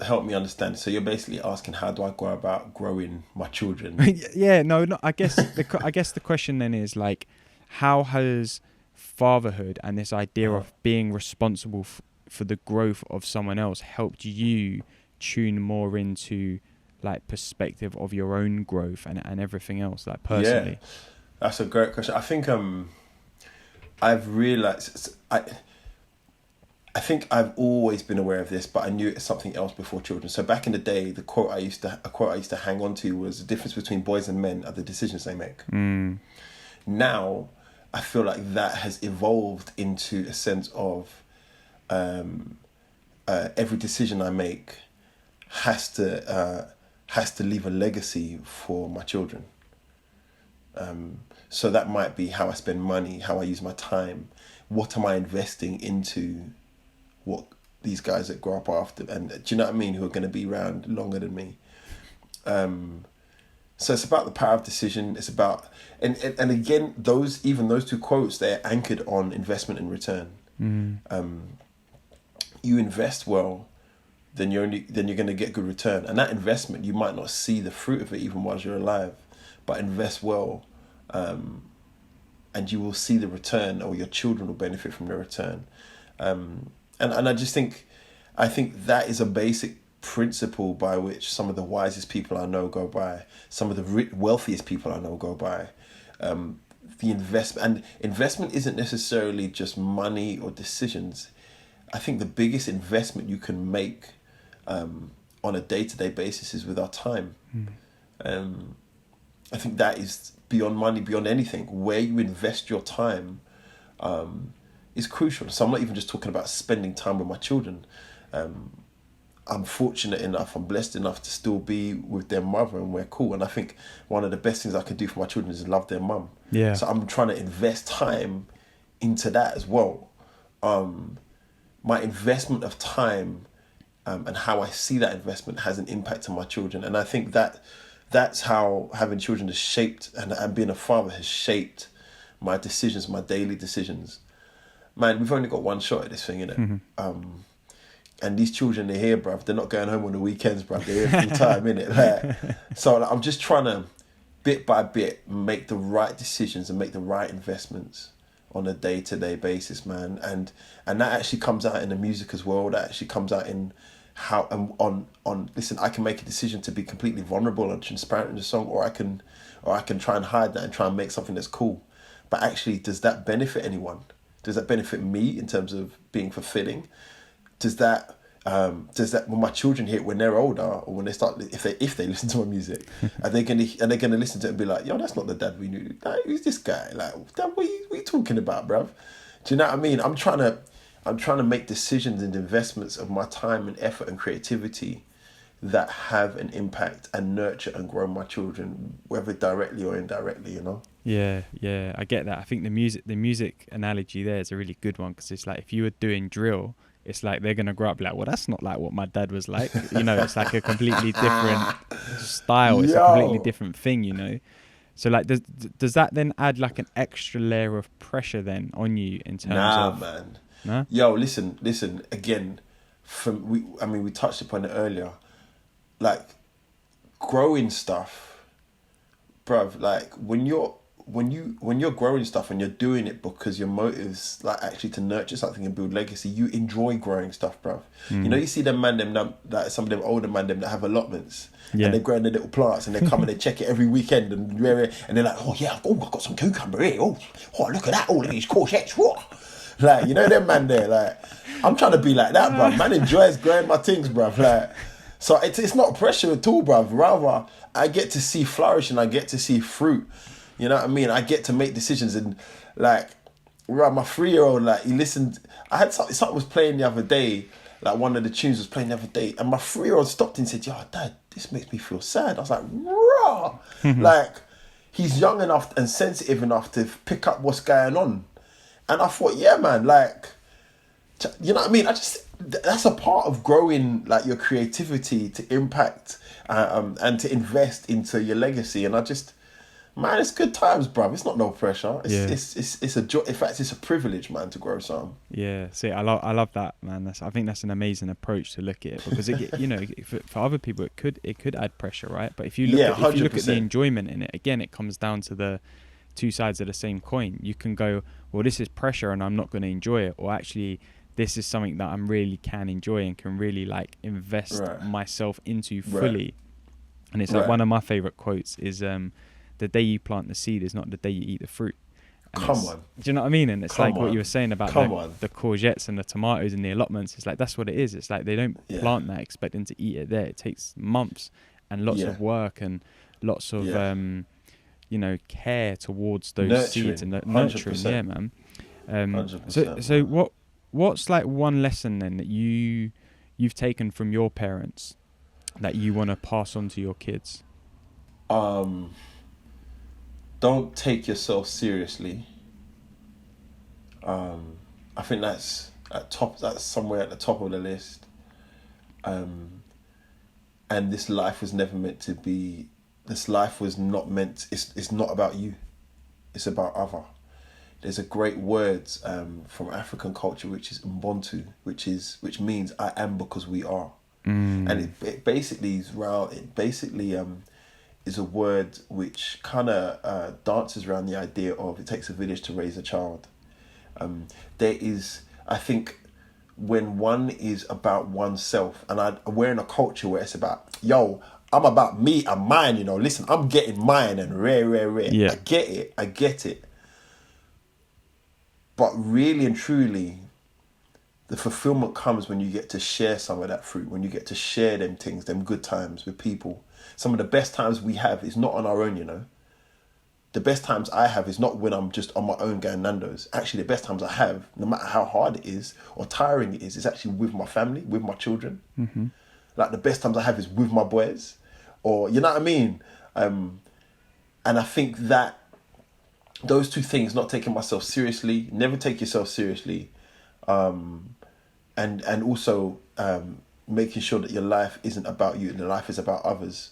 help me understand. So you're basically asking, how do I go about growing my children? I guess the question then is like, how has fatherhood and this idea of being responsible for the growth of someone else helped you tune more into like perspective of your own growth and everything else, like personally? That's a great question. I think I've realized I think I've always been aware of this, but I knew it's something else before children. So back in the day, a quote I used to hang on to was, the difference between boys and men are the decisions they make. Now I feel like that has evolved into a sense of every decision I make has to has to leave a legacy for my children. So that might be how I spend money, how I use my time. What am I investing into what these guys that grow up after, and do you know what I mean, who are going to be around longer than me. So it's about the power of decision. It's about, and again, those two quotes, they're anchored on investment and return. You invest well, then you're going to get good return. And that investment, you might not see the fruit of it even while you're alive, but invest well, and you will see the return, or your children will benefit from the return. And I just think, that is a basic principle by which some of the wisest people I know go by, some of the wealthiest people I know go by. The investment isn't necessarily just money or decisions. I think the biggest investment you can make on a day-to-day basis is with our time. I think that is beyond money, beyond anything. Where you invest your time is crucial. So I'm not even just talking about spending time with my children. I'm fortunate enough, I'm blessed enough to still be with their mother, and we're cool. And I think one of the best things I can do for my children is love their mum. Yeah. So I'm trying to invest time into that as well. My investment of time and how I see that investment has an impact on my children. And I think that's how having children has shaped, and being a father has shaped my decisions, my daily decisions. Man, we've only got one shot at this thing, innit? And these children, they're here, bruv. They're not going home on the weekends, bruv. They're here full time, innit? So I'm just trying to, bit by bit, make the right decisions and make the right investments on a day-to-day basis, man. And that actually comes out in the music as well. That actually comes out in how listen, I can make a decision to be completely vulnerable and transparent in the song, or I can try and hide that and try and make something that's cool. But actually, does that benefit anyone? Does that benefit me in terms of being fulfilling? Does that when my children hear it when they're older, or when they start, if they listen to my music, are they gonna listen to it and be like, yo, that's not the dad we knew. Like, who's this guy? Like, dad, what are you talking about, bruv? Do you know what I mean? I'm trying to make decisions and investments of my time and effort and creativity that have an impact and nurture and grow my children, whether directly or indirectly, you know? Yeah, I get that. I think the music analogy there is a really good one, because it's like, if you were doing drill, it's like they're gonna grow up like, well, that's not like what my dad was like. You know, it's like a completely different style. It's a completely different thing, you know. So like, does that then add like an extra layer of pressure then on you in terms of? Man. No? Yo, listen. Again, we touched upon it earlier. Like, growing stuff, bruv. Like, when you're growing stuff and you're doing it because your motive's like actually to nurture something and build legacy, you enjoy growing stuff, bruv. You know, you see them like some of them older man them that have allotments, and they're growing their little plants, and they come and they check it every weekend, and they're like, I've got some cucumber here. Oh, look at that! Oh, look at these courgettes. What? Like, you know them man there. Like, I'm trying to be like that, bruv. Man enjoys growing my things, bruv. Like, so it's not pressure at all, bruv. Rather, I get to see flourish and I get to see fruit. You know what I mean? I get to make decisions, and like, right, my 3-year-old, like, he listened. I had something was playing the other day, like one of the tunes was playing the other day, and my 3-year-old stopped and said, "Yo, Dad, this makes me feel sad." I was like, "Raw!" Like, he's young enough and sensitive enough to pick up what's going on, and I thought, yeah, man, like, you know what I mean? That's a part of growing, like, your creativity to impact and to invest into your legacy, and man, it's good times, bruv. It's not no pressure. It's a joy. In fact, it's a privilege, man, to grow some. Yeah, see, I love that, man. I think that's an amazing approach to look at it, because you know, for other people it could add pressure, right? But if you look at the enjoyment in it, again, it comes down to the two sides of the same coin. You can go, well, this is pressure and I'm not going to enjoy it, or actually, this is something that I'm really can enjoy and can really like invest myself into fully. Right. And it's like one of my favorite quotes is, the day you plant the seed is not the day you eat the fruit. And Come on. Do you know what I mean? And it's what you were saying about the courgettes and the tomatoes and the allotments. It's like, that's what it is. It's like they don't plant that expecting to eat it there. It takes months and lots of work and lots of, you know, care towards those seeds and nurturing. 100%. Yeah, man. 100%, so what's like one lesson then that you've taken from your parents that you want to pass on to your kids? Don't take yourself seriously. I think that's that's somewhere at the top of the list. And this life was never meant to be. This life was not meant. It's not about you. It's about other. There's a great word from African culture which is Ubuntu, which means I am because we are, and it basically is around. It basically is a word which kind of dances around the idea of it takes a village to raise a child. There is, I think, when one is about oneself, and we're in a culture where it's about, yo, I'm about me and mine, you know, listen, I'm getting mine and rare. Yeah. I get it. But really and truly, the fulfillment comes when you get to share some of that fruit, when you get to share them things, them good times with people. Some of the best times we have is not on our own, you know. The best times I have is not when I'm just on my own going Nando's. Actually, the best times I have, no matter how hard it is or tiring it is actually with my family, with my children. Mm-hmm. Like the best times I have is with my boys, or you know what I mean. And I think that those two things, not taking myself seriously, never take yourself seriously, and also making sure that your life isn't about you and your life is about others.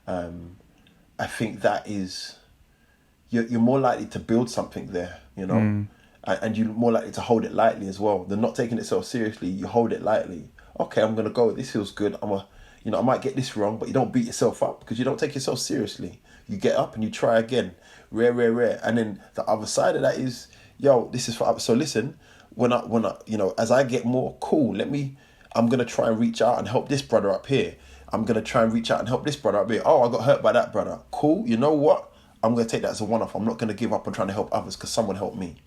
I think that is. You're more likely to build something there, you know, and you're more likely to hold it lightly as well. Than not taking itself seriously, you hold it lightly. Okay, I'm gonna go. This feels good. I might get this wrong, but you don't beat yourself up because you don't take yourself seriously. You get up and you try again. Rare. And then the other side of that is, yo, this is for. So listen, when I, as I get more cool, I'm gonna try and reach out and help this brother up here. I'm gonna try and reach out and help this brother up here. Oh, I got hurt by that brother. Cool. You know what? I'm going to take that as a one-off. I'm not going to give up on trying to help others because someone helped me.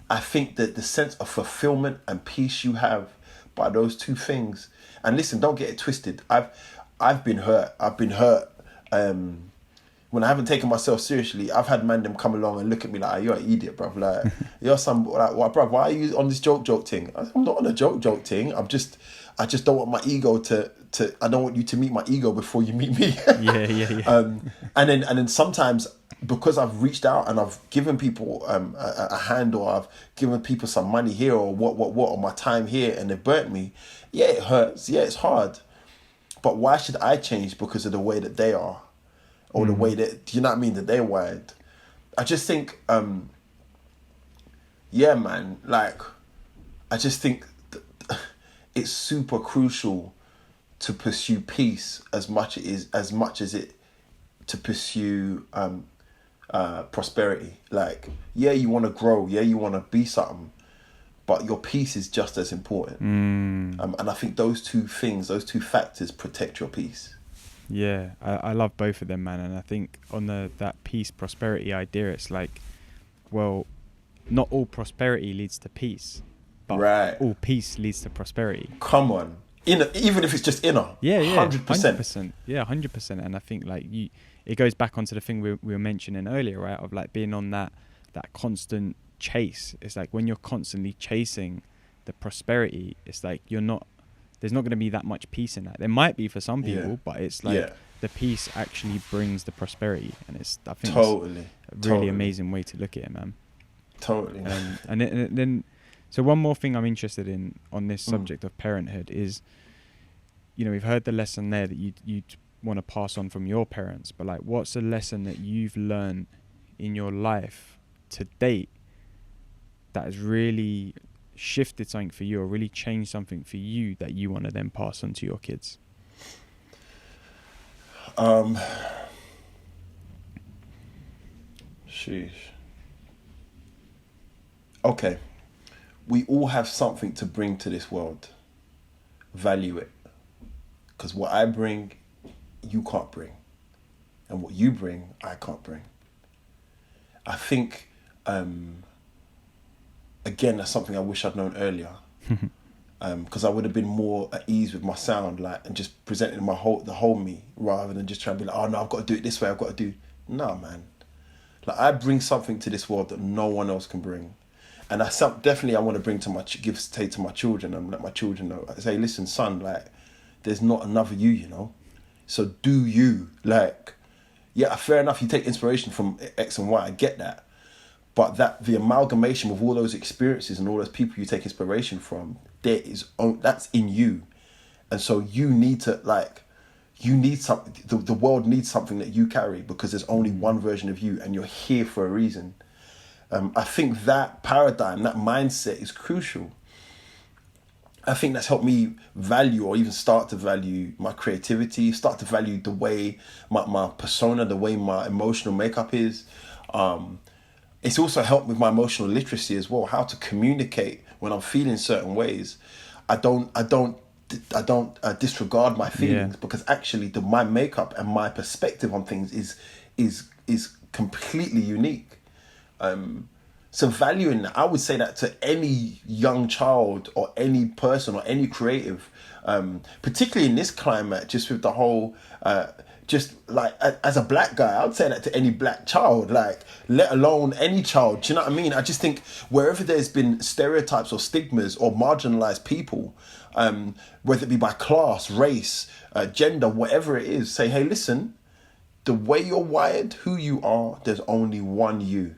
I think that the sense of fulfillment and peace you have by those two things, and listen, don't get it twisted. I've been hurt. When I haven't taken myself seriously. I've had man them come along and look at me like, you're an idiot, bruv. Like, you're some, like, what, bruv, why are you on this joke thing? I'm not on a joke thing. I just don't want my ego to I don't want you to meet my ego before you meet me. Yeah. And then sometimes, because I've reached out and I've given people a hand, or I've given people some money here, or what, or my time here, and they've burnt me. Yeah, it hurts. Yeah, it's hard. But why should I change because of the way that they are, or the way that, do you know what I mean, that they're wired? I just think, yeah, man. Like, I just think it's super crucial to pursue peace as much as it to pursue prosperity. Like, yeah, you want to grow, yeah, you want to be something, but your peace is just as important. And I think those two factors protect your peace. Yeah, I love both of them, man. And I think on that peace prosperity idea, it's like, well, not all prosperity leads to peace, but right, all peace leads to prosperity. Come on. Even if it's just inner. Yeah, 100%. Yeah, 100%. And I think like it goes back onto the thing we were mentioning earlier, right? Of like being on that constant chase. It's like when you're constantly chasing the prosperity, it's like there's not going to be that much peace in that. There might be for some people, but it's like the peace actually brings the prosperity, and I think totally it's a really amazing way to look at it, man. Totally. And then so one more thing I'm interested in on this subject of parenthood is, you know, we've heard the lesson there that you want to pass on from your parents, but like, what's a lesson that you've learned in your life to date that has really shifted something for you, or really changed something for you, that you want to then pass on to your kids? Sheesh. Okay. We all have something to bring to this world. Value it. Because what I bring, you can't bring. And what you bring, I can't bring. I think, again, that's something I wish I'd known earlier. Because I would have been more at ease with my sound, like, and just presenting the whole me, rather than just trying to be like, oh no, I've got to do it this way, I've got to do. No, man. Like, I bring something to this world that no one else can bring. And definitely I want to bring to my children, and let my children know. I say, listen, son, like, there's not another you, you know. So do you. Like, yeah, fair enough, you take inspiration from X and Y, I get that. But that the amalgamation of all those experiences and all those people you take inspiration from, that's in you. And so you need to, like, you need something, the world needs something that you carry, because there's only one version of you and you're here for a reason. I think that paradigm, that mindset is crucial. I think that's helped me value, or even start to value, my creativity, start to value the way my persona, the way my emotional makeup is. It's also helped with my emotional literacy as well, how to communicate when I'm feeling certain ways. I don't disregard my feelings, because actually my makeup and my perspective on things is completely unique. So valuing that, I would say that to any young child or any person or any creative, particularly in this climate, just with the whole, just like as a black guy, I would say that to any black child, like, let alone any child. Do you know what I mean? I just think wherever there's been stereotypes or stigmas or marginalized people, whether it be by class, race, gender, whatever it is, say, hey, listen, the way you're wired, who you are, there's only one you.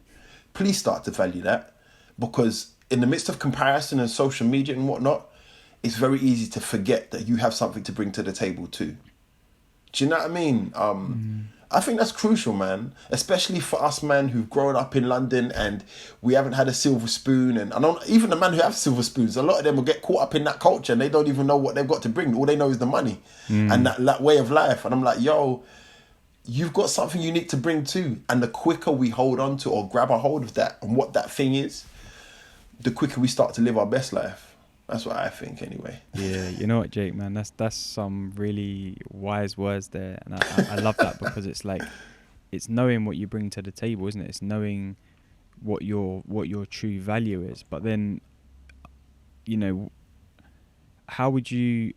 Please start to value that, because in the midst of comparison and social media and whatnot, it's very easy to forget that you have something to bring to the table too. Do you know what I mean? I think that's crucial, man, especially for us, man, who've grown up in London and we haven't had a silver spoon. And I know even the man who have silver spoons, a lot of them will get caught up in that culture and they don't even know what they've got to bring. All they know is the money and that way of life. And I'm like, yo, you've got something unique to bring too. And the quicker we hold on to or grab a hold of that and what that thing is, the quicker we start to live our best life. That's what I think anyway. Yeah, you know what, Jake, man, that's some really wise words there. And I love that, because it's like, it's knowing what you bring to the table, isn't it? It's knowing what your true value is. But then, you know, how would you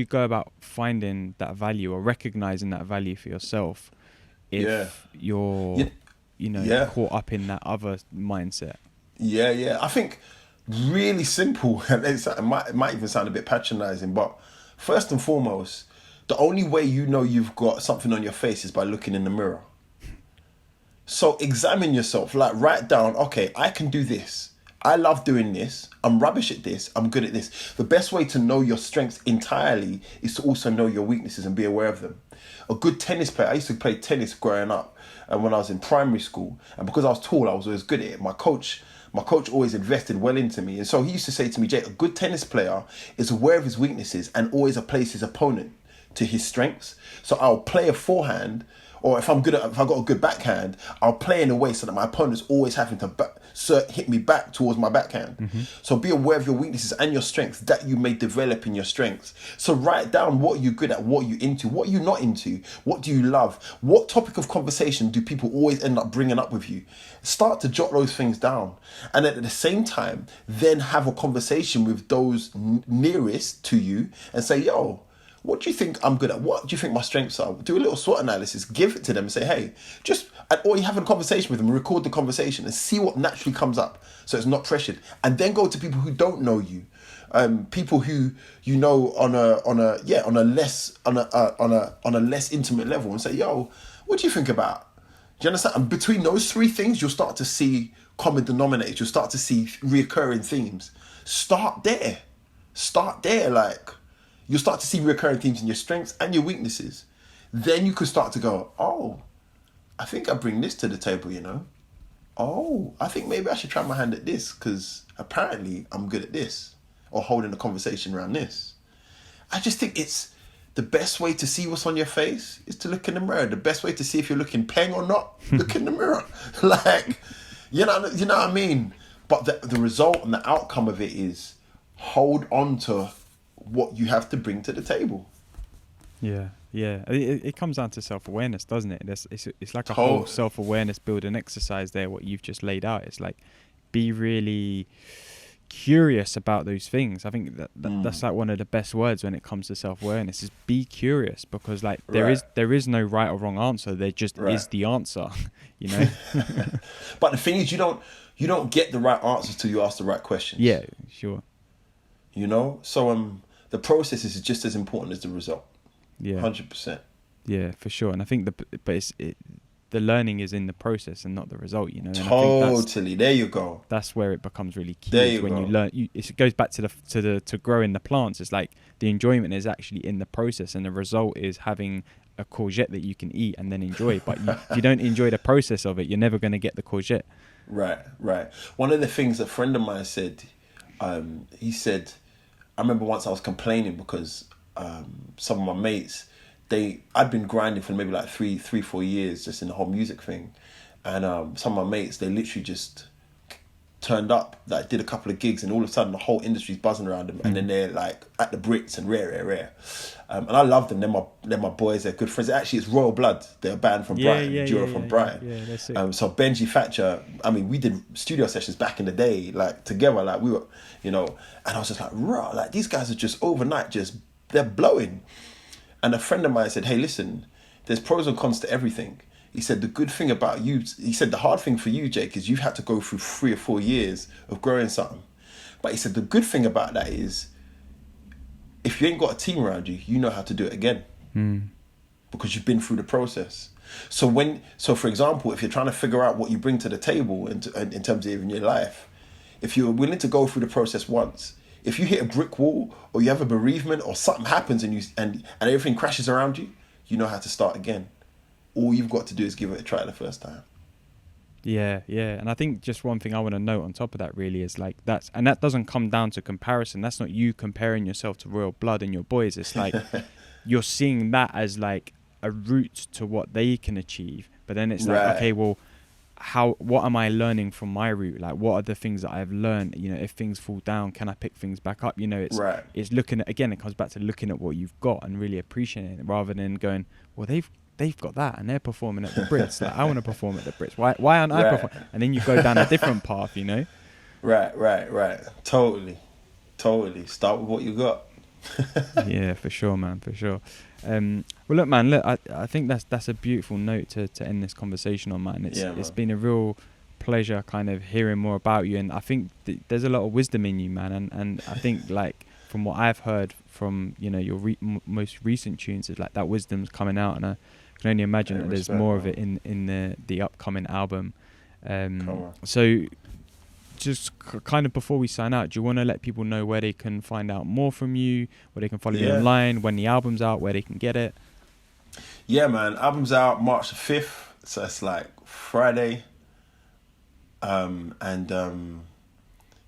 go about finding that value or recognizing that value for yourself if you're caught up in that other mindset? Yeah. I think really simple, and it might even sound a bit patronizing, but first and foremost, the only way you know you've got something on your face is by looking in the mirror. So examine yourself, like write down, okay, I can do this. I love doing this. I'm rubbish at this. I'm good at this. The best way to know your strengths entirely is to also know your weaknesses and be aware of them. A good tennis player, I used to play tennis growing up, and when I was in primary school, and because I was tall, I was always good at it. My coach always invested well into me. And so he used to say to me, Jake, a good tennis player is aware of his weaknesses and always plays his opponent to his strengths. So I'll play a forehand, or if I've got a good backhand, I'll play in a way so that my opponent's always having to hit me back towards my backhand. So be aware of your weaknesses and your strengths that you may develop in your strengths. So write down what you're good at, what you're into, what you're not into, what do you love, what topic of conversation do people always end up bringing up with you. Start to jot those things down. And at the same time, then have a conversation with those nearest to you and say, yo, what do you think I'm good at? What do you think my strengths are? Do a little SWOT analysis, give it to them and say, hey, or you have a conversation with them, record the conversation and see what naturally comes up so it's not pressured. And then go to people who don't know you, people who you know on a less intimate level, and say, yo, what do you think about? Do you understand? And between those three things, you'll start to see common denominators. You'll start to see reoccurring themes. Start there. Like, you'll start to see recurring themes in your strengths and your weaknesses. Then you could start to go, oh, I think I bring this to the table, you know? Oh, I think maybe I should try my hand at this because apparently I'm good at this, or holding a conversation around this. I just think it's the best way to see what's on your face is to look in the mirror. The best way to see if you're looking peng or not, look in the mirror. Like, you know what I mean? But the result and the outcome of it is hold on to what you have to bring to the table. Yeah. It comes down to self-awareness, doesn't it? It's like a whole self-awareness building exercise there, what you've just laid out. It's like, be really curious about those things. I think that's like one of the best words when it comes to self-awareness is be curious, because like there is no right or wrong answer. There just is the answer, you know? But the thing is, you don't get the right answers till you ask the right questions. Yeah, sure. You know? So the process is just as important as the result. Yeah. 100%. Yeah, for sure. And I think the learning is in the process and not the result, you know. And I think Totally. There you go. that's where it becomes really key. There Is you when go. you learn. It goes back to growing the plants. It's like the enjoyment is actually in the process, and the result is having a courgette that you can eat and then enjoy. But if you don't enjoy the process of it, you're never going to get the courgette. Right, right. One of the things a friend of mine said, he said, I remember once I was complaining because some of my mates, I'd been grinding for maybe like 4 years just in the whole music thing, and some of my mates, they literally just turned up, like did a couple of gigs, and all of a sudden the whole industry's buzzing around them, and then they're like at the Brits and rare. And I love them. They're my boys. They're good friends. Actually, it's Royal Blood. They're a band from Brighton, duo from Brighton. Yeah, that's it. So Benji Thatcher. I mean, we did studio sessions back in the day, like together. Like we were, you know. And I was just like, raw. Like these guys are just overnight, they're blowing. And a friend of mine said, "Hey, listen, there's pros and cons to everything." He said, the good thing about you, he said, the hard thing for you, Jake, is you've had to go through 3 or 4 years of growing something. But he said, the good thing about that is, if you ain't got a team around you, you know how to do it again. Because you've been through the process. So for example, if you're trying to figure out what you bring to the table in terms of even your life, if you're willing to go through the process once, if you hit a brick wall or you have a bereavement or something happens and everything crashes around you, you know how to start again. All you've got to do is give it a try the first time. Yeah. And I think just one thing I want to note on top of that really is like that doesn't come down to comparison. That's not you comparing yourself to Royal Blood and your boys. It's like you're seeing that as like a route to what they can achieve. But then it's like, okay, well, what am I learning from my route? Like, what are the things that I've learned? You know, if things fall down, can I pick things back up? You know, it's looking at, again, it comes back to looking at what you've got and really appreciating it rather than going, well, they've got that and they're performing at the Brits. Like, I want to perform at the Brits. Why aren't I performing? And then you go down a different path, you know? Right. Totally. Start with what you got. Yeah, for sure, man, for sure. Well, look, man, I think that's a beautiful note to end this conversation on, man. It's been a real pleasure kind of hearing more about you, and I think there's a lot of wisdom in you, man, and I think like from what I've heard from, you know, your most recent tunes, is like that wisdom's coming out, and I can only imagine that there's more of it in the upcoming album. So just kind of before we sign out, do you want to let people know where they can find out more from you, where they can follow you online, when the album's out, where they can get it? Yeah, man, album's out March the 5th, so it's like Friday.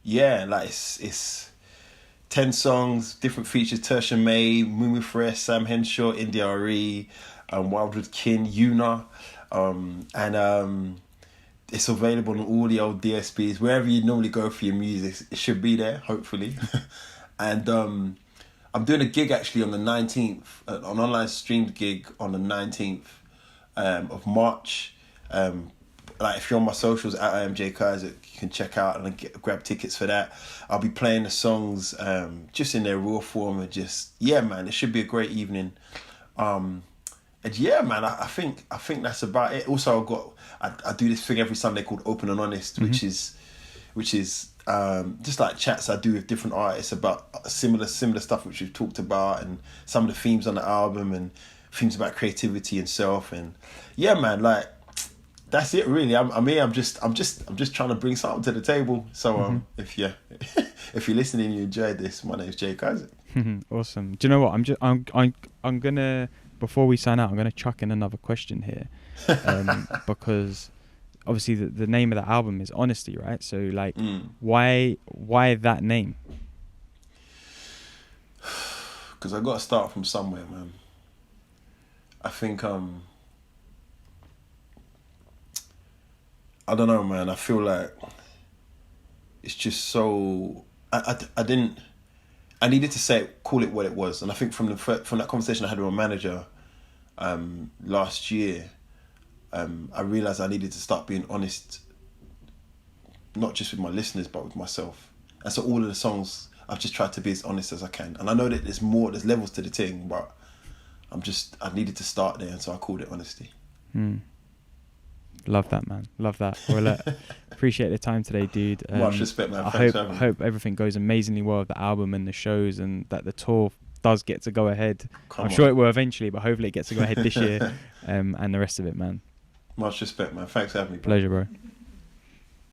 Yeah, like it's 10 songs, different features: Tertia May, Mumu Fresh, Sam Henshaw, India Ari, Wildwood Kin, Yuna, and it's available on all the old DSPs, wherever you normally go for your music. It should be there, hopefully. And I'm doing a gig actually on the 19th, an online streamed gig on the 19th of March. Like if you're on my socials at IMJ Isaac, you can check out and grab tickets for that. I'll be playing the songs just in their raw form, and just, yeah, man, it should be a great evening. And yeah, man, I think that's about it. Also, I do this thing every Sunday called Open and Honest, which is just like chats I do with different artists about similar stuff which we've talked about, and some of the themes on the album and themes about creativity and self. And yeah, man, like that's it really. I'm just trying to bring something to the table. So if you're listening and you enjoyed this, my name's Jake Isaac. Awesome. Do you know what? I'm gonna, before we sign out, I'm gonna chuck in another question here, because obviously the name of the album is Honesty, right? So like, why that name? Because I got to start from somewhere, man. I think I don't know, man. I feel like it's just so I needed to call it what it was. And I think from that conversation I had with my manager last year, I realised I needed to start being honest, not just with my listeners, but with myself. And so all of the songs, I've just tried to be as honest as I can. And I know that there's levels to the thing, but I needed to start there, and so I called it Honesty. Love that, man. Love that. Well, appreciate the time today, dude. Much respect, man. I hope everything goes amazingly well with the album and the shows, and that the tour does get to go ahead. I'm sure it will eventually, but hopefully it gets to go ahead this year, and the rest of it, man. Much respect, man. Thanks for having me, bro. Pleasure, bro.